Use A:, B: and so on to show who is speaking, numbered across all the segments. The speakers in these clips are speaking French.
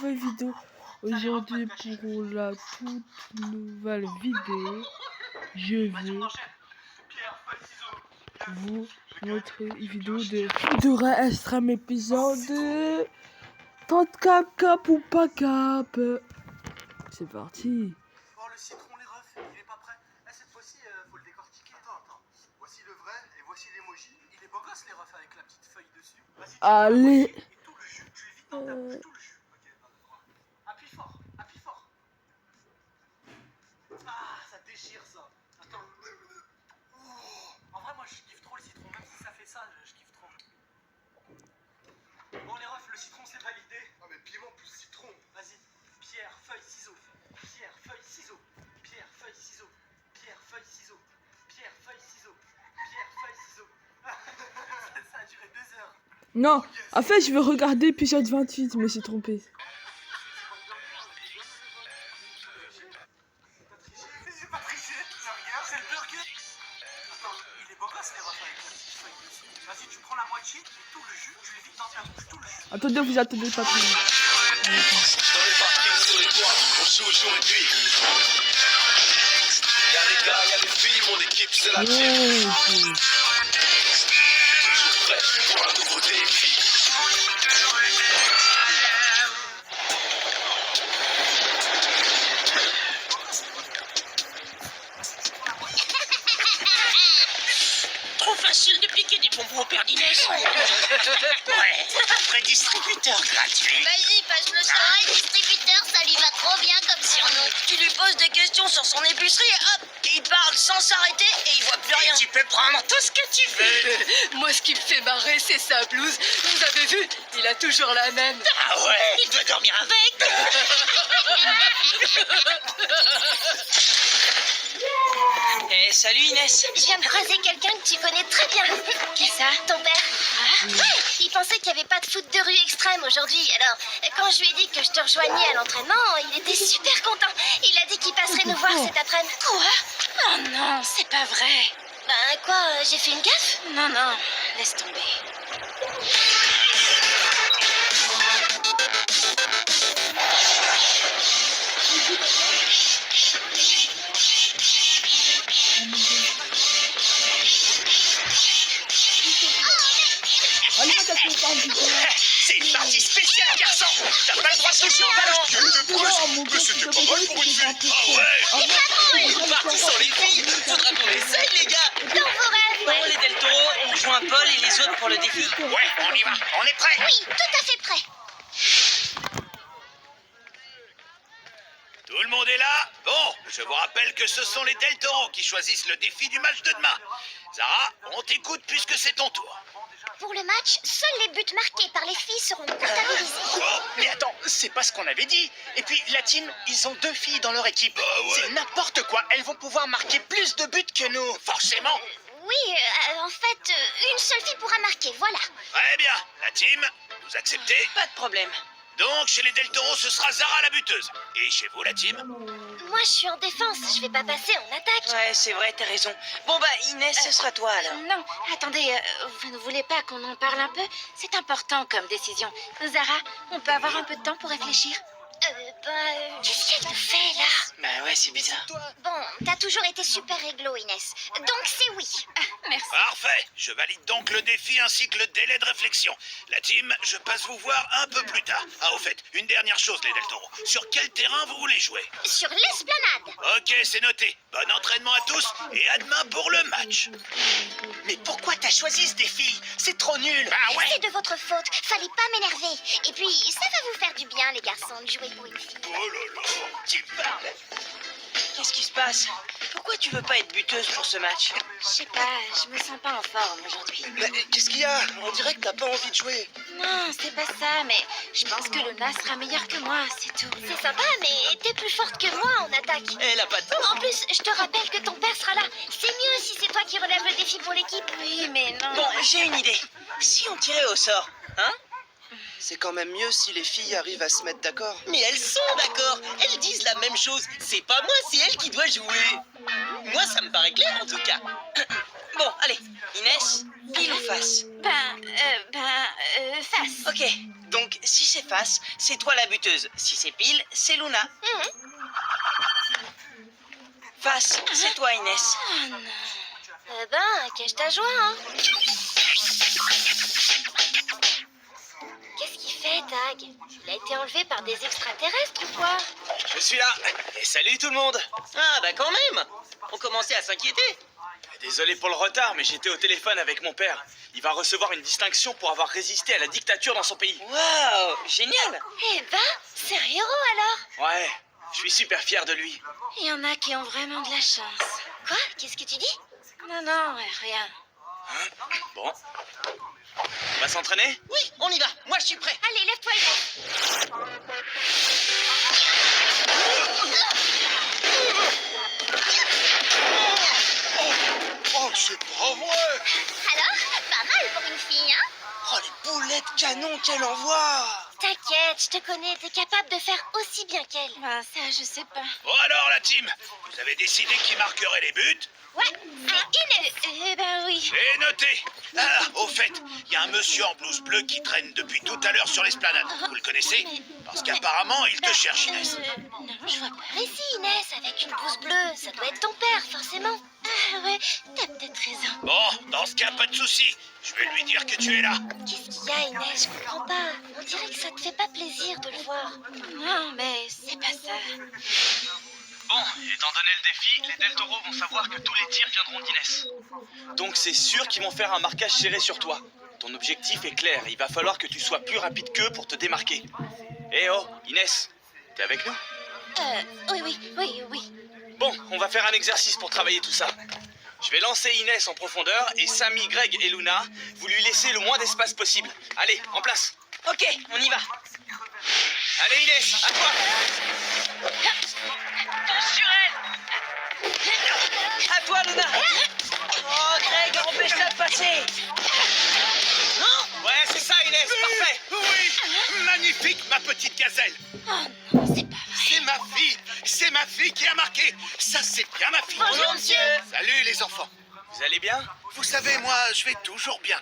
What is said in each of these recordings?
A: nouvelle vidéo. Aujourd'hui, pour la toute nouvelle vidéo, je vais vous montrer une vidéo de Fedora Extreme épisode 34 cap ou pas cap. C'est parti.
B: Oh, le citron, les refs, il est pas prêt. Ah, cette fois-ci, faut le décortiquer. Attends. Voici le vrai et voici l'emoji. Il est beau gosse, les refs, avec la petite feuille dessus. Vas-y,
A: Allez.
B: et tout le jus, tu l'évites dans ta bouche, tout le jus. Ok, 1, 2, 3. Appuie fort, appuie fort. Ah, ça déchire ça. Attends. Oh. En vrai, moi, je kiffe trop le citron. Même si ça fait ça, je kiffe trop. Bon, les refs, le citron, c'est validé. Ah, mais piment plus citron. Vas-y. Pierre, feuille, ciseaux. Pierre, feuille, ciseaux. Pierre, feuille, ciseaux. Pierre, feuille, ciseaux. Pierre, feuille, ciseaux. Pierre, feuille, ciseaux. Ça a duré 2 heures.
A: Non, en fait, je vais regarder épisode 28, mais c'est trompé.
B: J'ai pas triché, ça regarde, c'est le burger. Attends, il est beau gosse, les refs avec la petite feuille dessus. Vas-y, tu prends la moitié et tout le jus, tu l'évites dans ta bouche, tout le jus.
A: Attendez, vous attendez pas plus.
C: Dans les parkings, sur les toits, on joue jour et nuit. Y'a les gars, y'a les filles, mon équipe c'est la team. Toujours prêt pour un nouveau défi.
D: Trop facile de piquer des bonbons au Père d'Inès. Ouais, après distributeur gratuit.
E: Vas-y, passe-le ça. Distributeur, ça lui va trop bien comme surnom.
D: Tu lui poses des questions sur son épicerie et hop, il parle sans s'arrêter et il voit plus rien. Tu peux prendre tout ce que tu veux.
F: Moi, ce qui me fait marrer, c'est sa blouse. Vous avez vu? Il a toujours la même.
D: Ah ouais, il doit dormir avec. Eh, salut Inès.
E: Je viens de croiser quelqu'un que tu connais très bien.
F: Qui ça?
E: Ton père. Il pensait qu'il n'y avait pas de foot de rue extrême aujourd'hui. Alors, quand je lui ai dit que je te rejoignais à l'entraînement, il était super content. Il a dit qu'il passerait nous voir cet après-midi.
F: Quoi? Oh non, c'est pas vrai.
E: Ben quoi, j'ai fait une gaffe?
F: Non, non, laisse tomber.
D: C'est une partie spéciale, garçon. T'as pas le droit de toucher au ballon.
C: Mais c'était pas mal pour une fille.
D: Ah ouais. On est parti sans les filles. Faudra qu'on essaye, les gars.
E: Dans vos rêves.
D: Bon, les Del Toro, on rejoint Paul et les autres pour le défi. Ouais, on y va. On est prêts.
E: Oui, tout à fait prêt.
G: Tout le monde est là? Bon, je vous rappelle que ce sont les Del Toro qui choisissent le défi du match de demain. Zara, on t'écoute puisque c'est ton tour.
E: Pour le match, seuls les buts marqués par les filles seront comptabilisés.
D: Mais attends, c'est pas ce qu'on avait dit. Et puis, la team, ils ont 2 filles dans leur équipe.
G: ouais.
D: C'est n'importe quoi. Elles vont pouvoir marquer plus de buts que nous. Forcément.
E: Oui, en fait, une seule fille pourra marquer, voilà.
G: Très bien, la team, vous acceptez?
D: Pas de problème.
G: Donc, chez les Del Toro, ce sera Zara la buteuse. Et chez vous, la team?
E: Moi, je suis en défense, je vais pas passer en attaque.
D: Ouais, c'est vrai, t'as raison. Bon, bah, Inès, ce sera toi, alors.
F: Non, attendez, vous ne voulez pas qu'on en parle un peu? C'est important comme décision. Zara, on peut avoir un peu de temps pour réfléchir?
E: Qu'est-ce qu'elle te fait, là?
D: Bah ouais, c'est bizarre.
E: Bon, t'as toujours été super réglo, Inès. Donc, c'est oui.
F: Merci.
G: Parfait, je valide donc le défi ainsi que le délai de réflexion. La team, je passe vous voir un peu plus tard. Ah, au fait, une dernière chose, les Del Toro. Sur quel terrain vous voulez jouer?
E: Sur l'esplanade.
G: Ok, c'est noté. Bon entraînement à tous et à demain pour le match.
D: Mais pourquoi t'as choisi ce défi? C'est trop nul.
G: Ah ouais?
E: C'est de votre faute. Fallait pas m'énerver. Et puis, ça va vous faire du bien, les garçons, de jouer pour une fille.
G: Oh là là.
D: Tu parles. Qu'est-ce qui se passe? Pourquoi tu veux pas être buteuse pour ce match?
F: Je sais pas, je me sens pas en forme aujourd'hui.
B: Mais qu'est-ce qu'il y a? On dirait que t'as pas envie de jouer.
F: Non, c'est pas ça, mais je pense que Luna sera meilleure que moi, c'est tout.
E: C'est sympa, mais t'es plus forte que moi en attaque.
D: Elle a pas tort.
E: En plus, je te rappelle que ton père sera là. C'est mieux si c'est toi qui relève le défi pour l'équipe.
F: Oui, mais non.
D: Bon, j'ai une idée. Si on tirait au sort, hein?
B: C'est quand même mieux si les filles arrivent à se mettre d'accord.
D: Mais elles sont d'accord. Elles disent la même chose. C'est pas moi, c'est elle qui doit jouer. Moi, ça me paraît clair en tout cas. Bon, allez. Inès, pile ou face?
F: Face.
D: Ok. Donc, si c'est face, c'est toi la buteuse. Si c'est pile, c'est Luna. Face, c'est toi, Inès.
F: Oh non.
E: Eh ben, cache ta joie, hein. Qu'est-ce qu'il fait, Tag? Il a été enlevé par des extraterrestres ou quoi?
B: Je suis là. Et salut tout le monde.
D: Ah, bah quand même. On commençait à s'inquiéter.
B: Désolé pour le retard, mais j'étais au téléphone avec mon père. Il va recevoir une distinction pour avoir résisté à la dictature dans son pays.
D: Waouh, génial.
E: Eh ben, c'est un héros alors.
B: Ouais, je suis super fier de lui.
F: Il y en a qui ont vraiment de la chance.
E: Quoi? Qu'est-ce que tu dis?
F: Non, rien.
B: Bon. On va s'entraîner?
D: Oui, on y va. Moi, je suis prêt.
E: Allez, lève-toi, Inès.
G: Oh, c'est pas vrai!
E: Alors, pas mal pour une fille, hein?
D: Oh, les boulettes canon qu'elle envoie!
E: T'inquiète, je te connais, t'es capable de faire aussi bien qu'elle.
F: Ben, ça, je sais pas.
G: Bon alors, la team, vous avez décidé qui marquerait les buts?
E: Ouais, c'est Inès.
F: Eh ben oui.
G: C'est noté. Ah, au fait, il y a un monsieur en blouse bleue qui traîne depuis tout à l'heure sur l'esplanade. Vous le connaissez? Parce qu'apparemment, il te cherche, Inès.
F: Non, je vois pas.
E: Mais si, Inès, avec une blouse bleue, ça doit être ton père, forcément.
F: Ah ouais, t'as peut-être raison.
G: Bon, dans ce cas, pas de souci. Je vais lui dire que tu es là.
E: Qu'est-ce qu'il y a, Inès? Je comprends pas. On dirait que ça te fait pas plaisir de le voir.
F: Non, mais c'est pas ça.
B: Bon, étant donné le défi, les Del Toro vont savoir que tous les tirs viendront d'Inès. Donc c'est sûr qu'ils vont faire un marquage serré sur toi. Ton objectif est clair, il va falloir que tu sois plus rapide qu'eux pour te démarquer. Eh oh, Inès, t'es avec nous?
F: Oui.
B: Bon, on va faire un exercice pour travailler tout ça. Je vais lancer Inès en profondeur et Samy, Greg et Luna, vous lui laissez le moins d'espace possible. Allez, en place.
D: Ok, on y va.
B: Allez Inès, à toi.
D: Sur elle. À toi, Luna. Oh, Greg, empêche-la de passer. Non?
B: Ouais, c'est ça Inès, parfait.
G: Oui, magnifique, ma petite gazelle.
F: Oh non, c'est pas vrai.
G: C'est ma fille qui a marqué. Ça, c'est bien ma fille.
D: Bonjour, monsieur.
G: Salut, les enfants.
B: Vous allez bien?
G: Vous savez, moi, je vais toujours bien.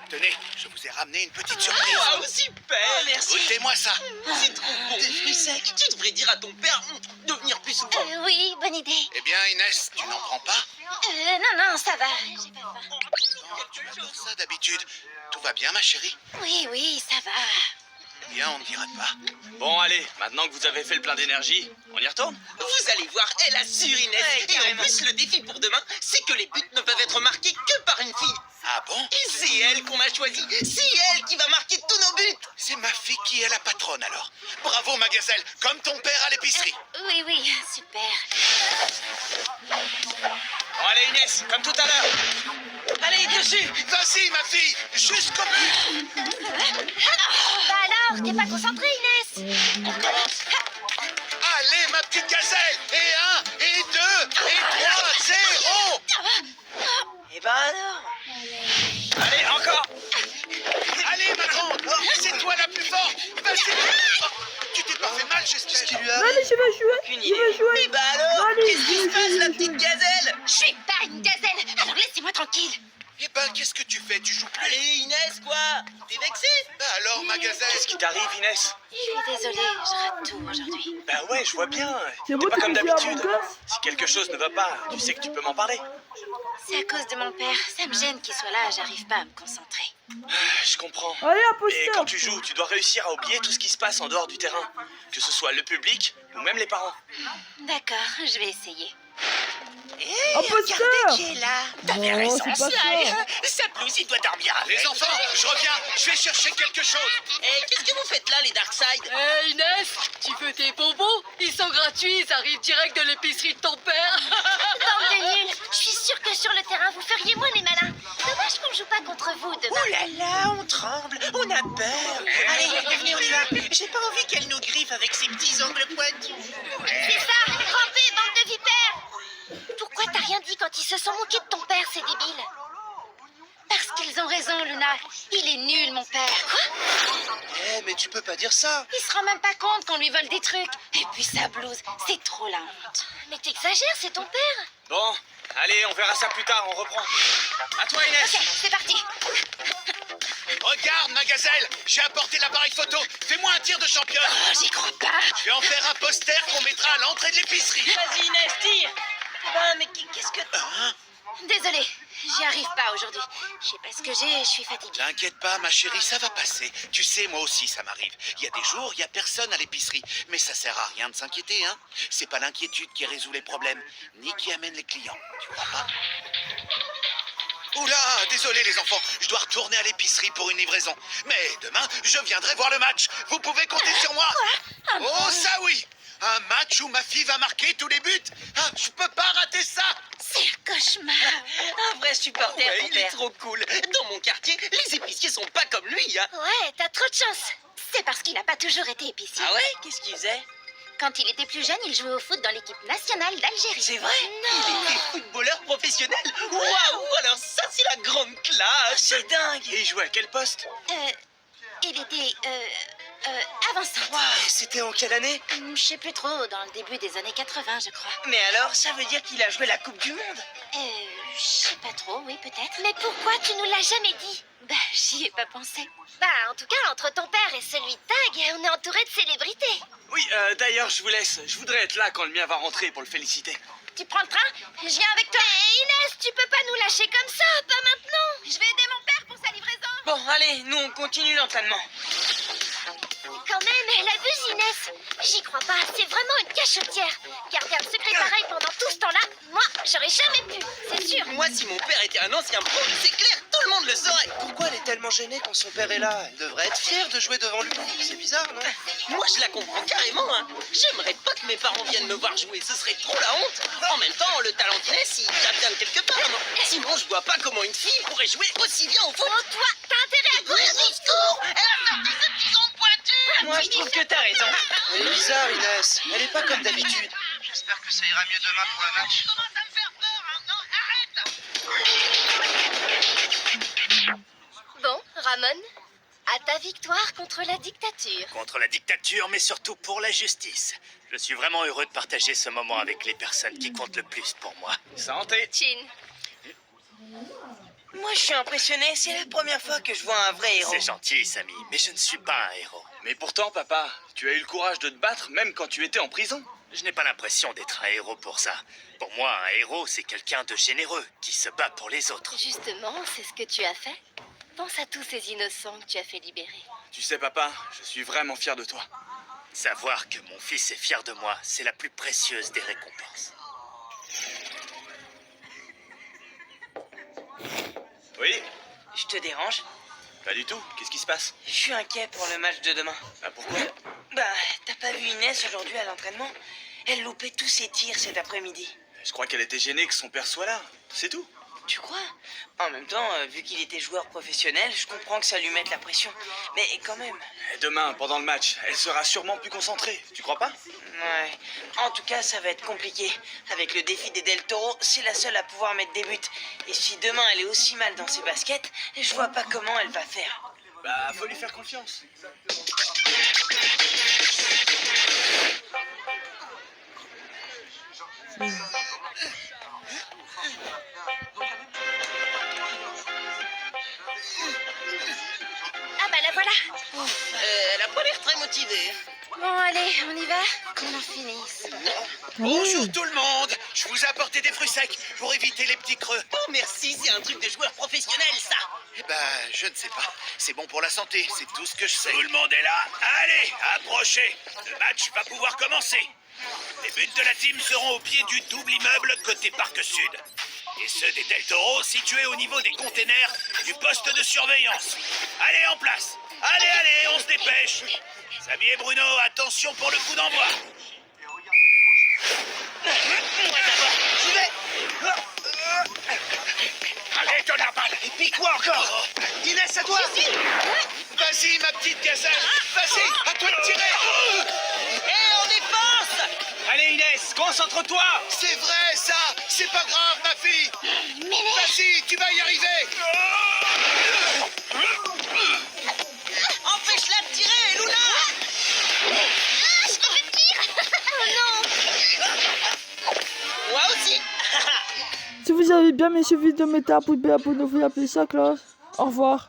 G: Tenez, je vous ai ramené une petite surprise.
D: Oh, super. Merci.
G: Goûtez-moi ça.
D: C'est trop bon. Des fruits secs. Tu devrais dire à ton père de venir plus souvent.
F: Oui, bonne idée.
G: Eh bien, Inès, tu n'en prends pas?
F: Non, ça va. J'ai pas faim.
G: Oh, tu adores ça d'habitude. Tout va bien, ma chérie?
F: Oui, ça va.
G: Eh bien, on ne dirait pas.
B: Bon allez, maintenant que vous avez fait le plein d'énergie, on y retourne?
D: Vous allez voir, elle assure, Inès. Et en plus, le défi pour demain, c'est que les buts ne peuvent être marqués que par une fille.
G: Ah bon?
D: Et c'est elle qu'on a choisie. C'est elle qui va marquer tous nos buts.
G: C'est ma fille qui est la patronne, alors. Bravo, ma gazelle, comme ton père à l'épicerie.
F: Oui, super.
B: Bon allez Inès, comme tout à l'heure.
D: Allez, dessus.
G: Vas-y, ma fille, jusqu'au bout.
E: Bah alors, t'es pas concentrée, Inès?
G: On commence. Allez, ma petite gazelle. Et 1, et 2, et 3, 0.
D: Eh ben alors.
B: Allez, encore.
G: Allez, ma grande, c'est toi la plus forte. Vas-y. Oh, tu t'es pas fait mal, j'espère.
D: Qu'est-ce qui lui a
A: Allez, je vais jouer.
D: Aucune
A: Je
D: idée.
A: vais jouer.
D: Eh ben alors,
A: Allez,
D: qu'est-ce qui se passe, la
A: je
D: petite
A: vais.
D: gazelle?
F: Je suis pas une gazelle, alors laissez-moi tranquille.
G: Eh ben, qu'est-ce que tu fais? Tu joues plus?
D: Allez, Inès, quoi? T'es vexée?
G: Bah alors, ma gazelle.
B: Qu'est-ce qui t'arrive Inès?
F: Je suis désolée, je rate tout aujourd'hui.
B: Bah ouais, je vois bien.
A: C'est
B: T'es
A: bon,
B: pas
A: tu
B: comme
A: confies à mon
B: d'habitude.
A: gosse?
B: Si quelque chose ne va pas, tu sais que tu peux m'en parler.
F: C'est à cause de mon père. Ça me gêne qu'il soit là, j'arrive pas à me concentrer.
B: Je comprends.
A: Allez,
B: Et
A: imposteur.
B: quand tu joues, tu dois réussir à oublier tout ce qui se passe en dehors du terrain. Que ce soit le public ou même les parents.
F: D'accord, je vais essayer.
A: Imposteur.
D: Regardez qui est là. T'avais
A: Non,
D: raison,
A: c'est pas
D: Sly.
A: ça.
D: Sa blouse, il doit dormir avec.
G: Les enfants, je reviens. Je vais chercher quelque chose.
D: Eh, qu'est-ce que vous faites là, les Darkside?
H: Hé Inès, tu veux tes bonbons? Ils sont gratuits, ils arrivent direct de l'épicerie de ton père.
E: Bande de nuls. Je suis sûre que sur le terrain, vous feriez moins les malins. Dommage qu'on joue pas contre vous demain.
D: Oh là là, on tremble, on a peur. Allez, venez, on y va. J'ai pas envie qu'elle nous griffe avec ses petits ongles pointus.
E: C'est ça, rampez, bande de vipères. Pourquoi t'as rien dit quand ils se sont moqués de ton père, c'est débile?
F: Parce qu'ils ont raison, Luna. Il est nul, mon père. Quoi?
G: Eh, mais tu peux pas dire ça.
F: Il se rend même pas compte qu'on lui vole des trucs. Et puis sa blouse, c'est trop la honte.
E: Mais t'exagères, c'est ton père.
B: Bon, allez, on verra ça plus tard, on reprend. À toi Inès.
F: Ok, c'est parti.
G: Regarde, ma gazelle, j'ai apporté l'appareil photo. Fais-moi un tir de championne.
F: Oh, j'y crois pas.
G: Je vais en faire un poster qu'on mettra à l'entrée de l'épicerie.
D: Vas-y, Inès, tire. Mais qu'est-ce que...
F: Désolée, j'y arrive pas aujourd'hui. Je sais pas ce que j'ai, je suis fatiguée.
G: T'inquiète pas, ma chérie, ça va passer. Tu sais, moi aussi, ça m'arrive. Il y a des jours, il y a personne à l'épicerie. Mais ça sert à rien de s'inquiéter, hein. C'est pas l'inquiétude qui résout les problèmes, ni qui amène les clients. Tu crois pas? Oula, désolé les enfants, je dois retourner à l'épicerie pour une livraison. Mais demain, je viendrai voir le match. Vous pouvez compter sur moi. Oh, ça oui. Un match où ma fille va marquer tous les buts. Ah, je peux pas rater ça.
F: C'est un cauchemar.
D: Un vrai supporter, ton il est trop cool. Dans mon quartier, les épiciers sont pas comme lui, hein.
F: Ouais, t'as trop de chance. C'est parce qu'il a pas toujours été épicier.
D: Ah ouais? Qu'est-ce qu'il faisait?
F: Quand il était plus jeune, il jouait au foot dans l'équipe nationale d'Algérie.
D: C'est vrai? Il était footballeur professionnel. Waouh! Alors ça, c'est la grande classe. C'est dingue. Et il jouait à quel poste?
F: Il était, avançant.
D: C'était en quelle année?
F: Je sais plus trop, dans le début des années 80, je crois.
D: Mais alors, ça veut dire qu'il a joué la Coupe du Monde?
F: Je sais pas trop, oui, peut-être. Mais pourquoi tu nous l'as jamais dit? Bah, j'y ai pas pensé. Bah, en tout cas, entre ton père et celui de Tag, on est entouré de célébrités.
I: Oui, d'ailleurs, je vous laisse. Je voudrais être là quand le mien va rentrer pour le féliciter.
F: Tu prends le train? Je viens avec toi. Mais Inès, tu peux pas nous lâcher comme ça, pas maintenant. Je vais aider mon père pour sa livraison.
D: Bon, allez, nous on continue l'entraînement.
E: Quand même, elle abuse, Inès. J'y crois pas, c'est vraiment une cachotière. Garder un secret pareil pendant tout ce temps-là, moi, j'aurais jamais pu, c'est sûr.
D: Moi, si mon père était un ancien pro, c'est clair, tout le monde le saurait.
B: Pourquoi elle est tellement gênée quand son père est là? Elle devrait être fière de jouer devant lui. C'est bizarre, non?
D: Moi, je la comprends carrément, hein. J'aimerais pas que mes parents viennent me voir jouer, ce serait trop la honte. En même temps, le talent d'Inès, il vient de quelque part, non? Sinon, je vois pas comment une fille pourrait jouer aussi bien au foot.
E: Oh, toi, t'as intérêt à courir
D: Au secours! Elle a sorti ce bison pointu! Moi, je trouve que t'as raison.
B: Elle est bizarre, Inès. Elle est pas comme d'habitude.
C: J'espère que ça ira mieux demain pour le match.
D: Commence à me faire peur, hein. Non, arrête!
E: Bon, Ramon, à ta victoire contre la dictature.
J: Contre la dictature, mais surtout pour la justice. Je suis vraiment heureux de partager ce moment avec les personnes qui comptent le plus pour moi.
I: Santé.
E: Chin.
D: Moi, je suis impressionné, c'est la première fois que je vois un vrai héros.
J: C'est gentil, Samy, mais je ne suis pas un héros.
I: Mais pourtant, papa, tu as eu le courage de te battre même quand tu étais en prison.
J: Je n'ai pas l'impression d'être un héros pour ça. Pour moi, un héros, c'est quelqu'un de généreux, qui se bat pour les autres.
E: Justement, c'est ce que tu as fait. Pense à tous ces innocents que tu as fait libérer.
I: Tu sais, papa, je suis vraiment fier de toi.
J: Savoir que mon fils est fier de moi, c'est la plus précieuse des récompenses.
I: Oui?
D: Je te dérange?
I: Pas du tout. Qu'est-ce qui se passe?
D: Je suis inquiet pour le match de demain.
I: Ah, pourquoi?
D: Bah, t'as pas vu Inès aujourd'hui à l'entraînement? Elle loupait tous ses tirs cet après-midi.
I: Je crois qu'elle était gênée que son père soit là. C'est tout.
D: Tu crois? En même temps, vu qu'il était joueur professionnel, je comprends que ça lui mette la pression. Mais quand même.
I: Et demain, pendant le match, elle sera sûrement plus concentrée. Tu crois pas?
D: Ouais. En tout cas, ça va être compliqué. Avec le défi des Del Toro, c'est la seule à pouvoir mettre des buts. Et si demain elle est aussi mal dans ses baskets, je vois pas comment elle va faire.
I: Bah, faut lui faire confiance.
E: Ah bah la voilà.
D: Elle a pas l'air très motivée.
F: Bon, allez, on y va? Qu'on en finisse.
G: Bonjour tout le monde. Je vous ai apporté des fruits secs pour éviter les petits creux.
D: Oh merci, c'est un truc de joueur professionnel ça.
G: Eh ben, je ne sais pas. C'est bon pour la santé, c'est tout ce que je sais. Tout le monde est là. Allez, approchez. Le match va pouvoir commencer. Les buts de la team seront au pied du double immeuble côté Parc Sud. Et ceux des Del Toro situés au niveau des containers du poste de surveillance. Allez, en place. Allez, allez, on se dépêche. Samy et Bruno, attention pour le coup d'envoi.
D: Moi d'abord, j'y vais.
G: Allez, donne la balle. Et puis quoi encore? Inès, à toi. Vas-y, ma petite gazelle. Vas-y, à toi de tirer.
D: Hé, on défense.
I: Allez, Inès, concentre-toi.
G: C'est vrai, ça. C'est pas grave, ma fille. Vas-y, tu vas y arriver.
D: Empêche-la de tirer, Luna.
E: Ah, je me fais pire. Oh non.
D: Moi aussi.
A: Si vous avez bien aimé cette vidéo, mettez un pouce bleu, abonnez-vous, appelez ça classe. Au revoir.